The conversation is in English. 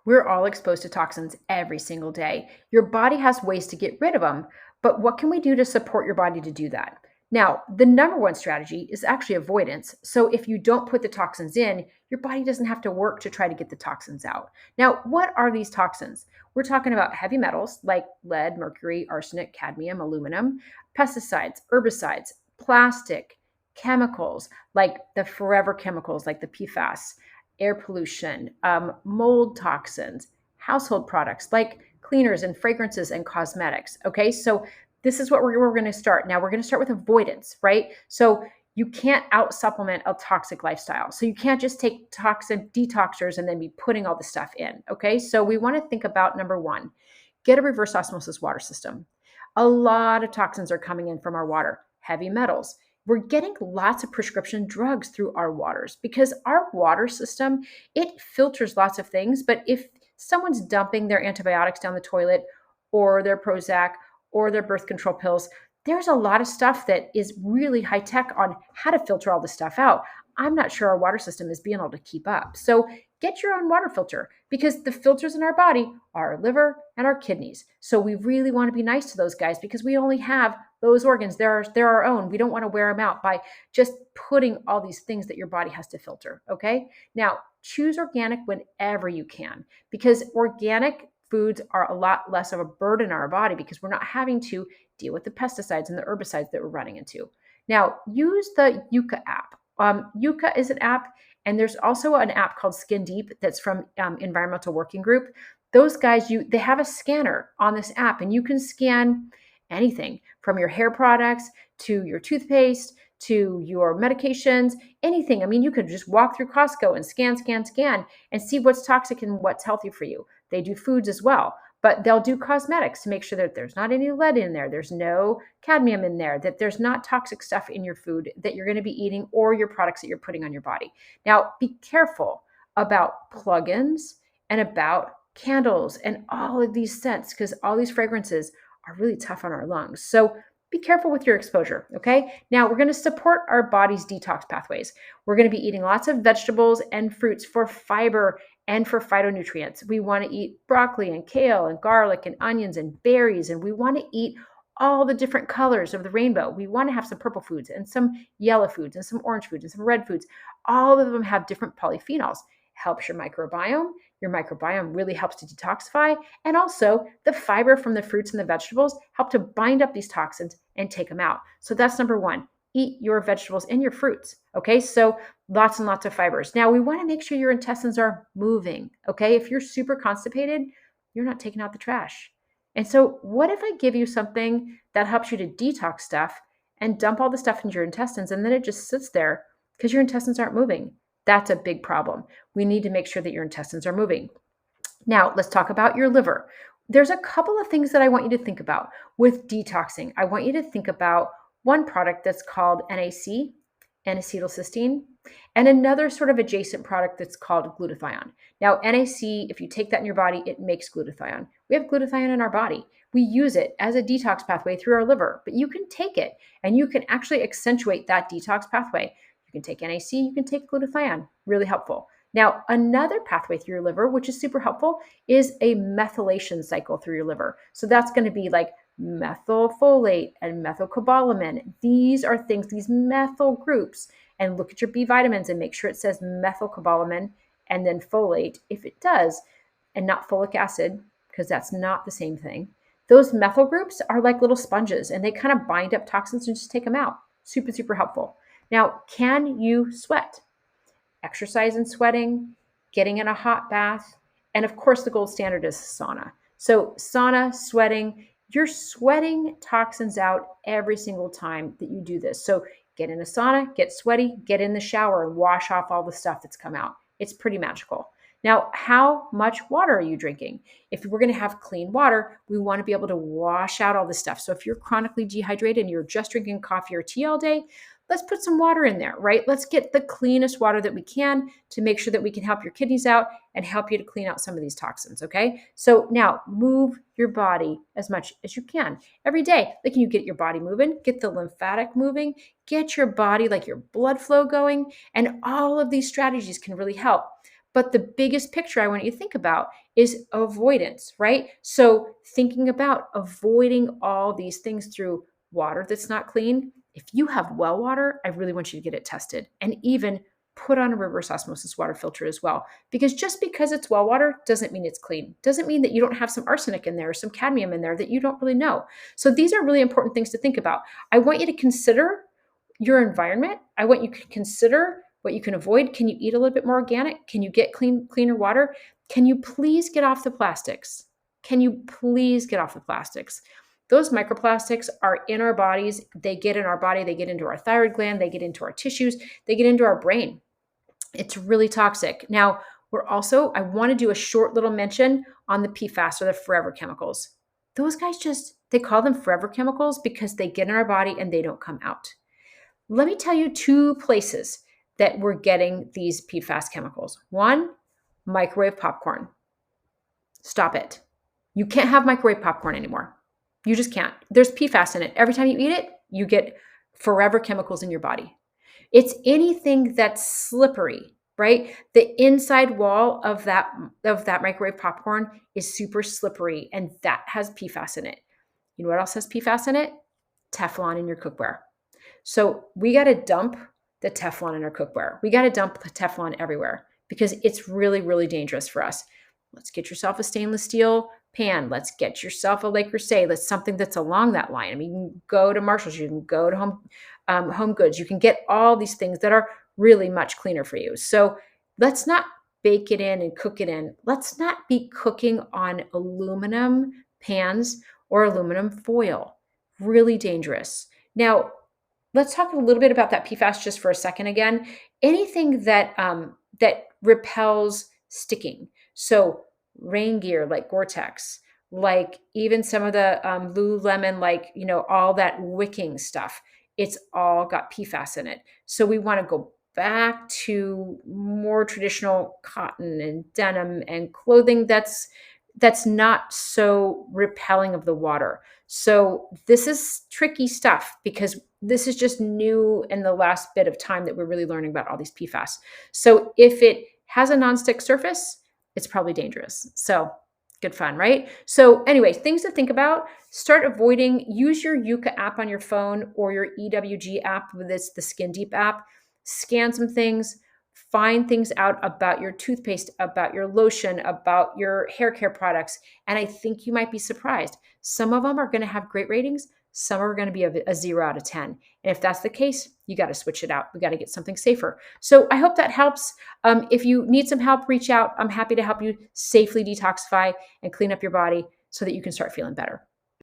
We're all exposed to toxins every single day. Your body has ways to get rid of them, but what can we do to support your body to do that? Now, the number one strategy is actually avoidance. So if you don't put the toxins in, your body doesn't have to work to try to get the toxins out. Now, what are these toxins? We're talking about heavy metals like lead, mercury, arsenic, cadmium, aluminum, pesticides, herbicides, plastic, chemicals like the forever chemicals like the PFAS, air pollution, mold toxins, household products like cleaners and fragrances and cosmetics. Okay, so this is what we're going to start. Now we're going to start with avoidance, right? So you can't out supplement a toxic lifestyle. So you can't just take toxic detoxers and then be putting all the stuff in. Okay, so we want to think about number one, get a reverse osmosis water system. A lot of toxins are coming in from our water, heavy metals. We're getting lots of prescription drugs through our waters because our water system, it filters lots of things. But if someone's dumping their antibiotics down the toilet or their Prozac or their birth control pills, there's a lot of stuff that is really high tech on how to filter all this stuff out. I'm not sure our water system is being able to keep up. So get your own water filter because the filters in our body are our liver and our kidneys. So we really want to be nice to those guys because we only have those organs. They're our own. We don't want to wear them out by just putting all these things that your body has to filter. Okay. Now, choose organic whenever you can because organic foods are a lot less of a burden on our body because we're not having to deal with the pesticides and the herbicides that we're running into. Now, use the Yucca app. Yucca is an app, and there's also an app called Skin Deep that's from Environmental Working Group. Those guys, they have a scanner on this app, and you can scan anything from your hair products to your toothpaste to your medications, anything. I mean, you could just walk through Costco and scan, and see what's toxic and what's healthy for you. They do foods as well, but they'll do cosmetics to make sure that there's not any lead in there, there's no cadmium in there, that there's not toxic stuff in your food that you're going to be eating or your products that you're putting on your body. Now, be careful about plugins and about candles and all of these scents because all these fragrances are really tough on our lungs. So be careful with your exposure, okay? Now, we're going to support our body's detox pathways. We're going to be eating lots of vegetables and fruits for fiber and for phytonutrients. We want to eat broccoli and kale and garlic and onions and berries, and we want to eat all the different colors of the rainbow. We want to have some purple foods and some yellow foods and some orange foods and some red foods. All of them have different polyphenols. Helps your microbiome. Your microbiome really helps to detoxify. And also, the fiber from the fruits and the vegetables help to bind up these toxins and take them out. So that's number one. Eat your vegetables and your fruits. Okay, so lots and lots of fibers. Now, we want to make sure your intestines are moving. Okay, if you're super constipated, you're not taking out the trash. And so, what if I give you something that helps you to detox stuff and dump all the stuff into your intestines and then it just sits there because your intestines aren't moving? That's a big problem. We need to make sure that your intestines are moving. Now, let's talk about your liver. There's a couple of things that I want you to think about with detoxing. I want you to think about one product that's called NAC, N-acetylcysteine, and another sort of adjacent product that's called glutathione. Now, NAC, if you take that in your body, it makes glutathione. We have glutathione in our body. We use it as a detox pathway through our liver, but you can take it and you can actually accentuate that detox pathway. You can take NAC, you can take glutathione, really helpful. Now, another pathway through your liver, which is super helpful, is a methylation cycle through your liver. So that's going to be like methylfolate and methylcobalamin. These are things, these methyl groups, and look at your B vitamins and make sure it says methylcobalamin and then folate if it does, and not folic acid, because that's not the same thing. Those methyl groups are like little sponges and they kind of bind up toxins and just take them out. Super, super helpful. Now, can you sweat? Exercise and sweating, getting in a hot bath, and of course, the gold standard is sauna. So, sauna, sweating, you're sweating toxins out every single time that you do this. So, get in a sauna, get sweaty, get in the shower, and wash off all the stuff that's come out. It's pretty magical. Now, how much water are you drinking? If we're going to have clean water, we want to be able to wash out all this stuff. So, if you're chronically dehydrated and you're just drinking coffee or tea all day, let's put some water in there, right? Let's get the cleanest water that we can to make sure that we can help your kidneys out and help you to clean out some of these toxins, okay? So now move your body as much as you can every day. Like, you get your body moving, get the lymphatic moving, get your body, like your blood flow going, and all of these strategies can really help. But the biggest picture I want you to think about is avoidance, right? So thinking about avoiding all these things through water that's not clean. If you have well water, I really want you to get it tested and even put on a reverse osmosis water filter as well. Because just because it's well water doesn't mean it's clean. Doesn't mean that you don't have some arsenic in there or some cadmium in there that you don't really know. So these are really important things to think about. I want you to consider your environment. I want you to consider what you can avoid. Can you eat a little bit more organic? Can you get cleaner water? Can you please get off the plastics? Can you please get off the plastics? Those microplastics are in our bodies. They get in our body. They get into our thyroid gland. They get into our tissues. They get into our brain. It's really toxic. Now, I want to do a short little mention on the PFAS or the forever chemicals. Those guys they call them forever chemicals because they get in our body and they don't come out. Let me tell you two places that we're getting these PFAS chemicals. One, microwave popcorn. Stop it. You can't have microwave popcorn anymore. You just can't. There's PFAS in it. Every time you eat it, you get forever chemicals in your body. It's anything that's slippery, right? The inside wall of that microwave popcorn is super slippery, and that has PFAS in it. You know what else has PFAS in it? Teflon in your cookware. So we got to dump the Teflon in our cookware. We got to dump the Teflon everywhere because it's really, really dangerous for us. Let's get yourself a stainless steel pan. Let's get yourself a Le Creuset. Let's something that's along that line. I mean, you can go to Marshall's. You can go to Home Goods. You can get all these things that are really much cleaner for you. So let's not bake it in and cook it in. Let's not be cooking on aluminum pans or aluminum foil. Really dangerous. Now, let's talk a little bit about that PFAS just for a second again. Anything that repels sticking. So rain gear like Gore-Tex, like even some of the Lululemon, like, all that wicking stuff. It's all got PFAS in it. So we want to go back to more traditional cotton and denim and clothing that's not so repelling of the water. So this is tricky stuff because this is just new in the last bit of time that we're really learning about all these PFAS. So if it has a nonstick surface, it's probably dangerous. So good fun, right? So anyways, things to think about. Start avoiding, use your Yucca app on your phone or your EWG app, this the Skin Deep app. Scan some things, find things out about your toothpaste, about your lotion, about your hair care products. And I think you might be surprised. Some of them are going to have great ratings. Some are going to be a 0 out of 10. And if that's the case, you got to switch it out. We got to get something safer. So I hope that helps. If you need some help, reach out. I'm happy to help you safely detoxify and clean up your body so that you can start feeling better.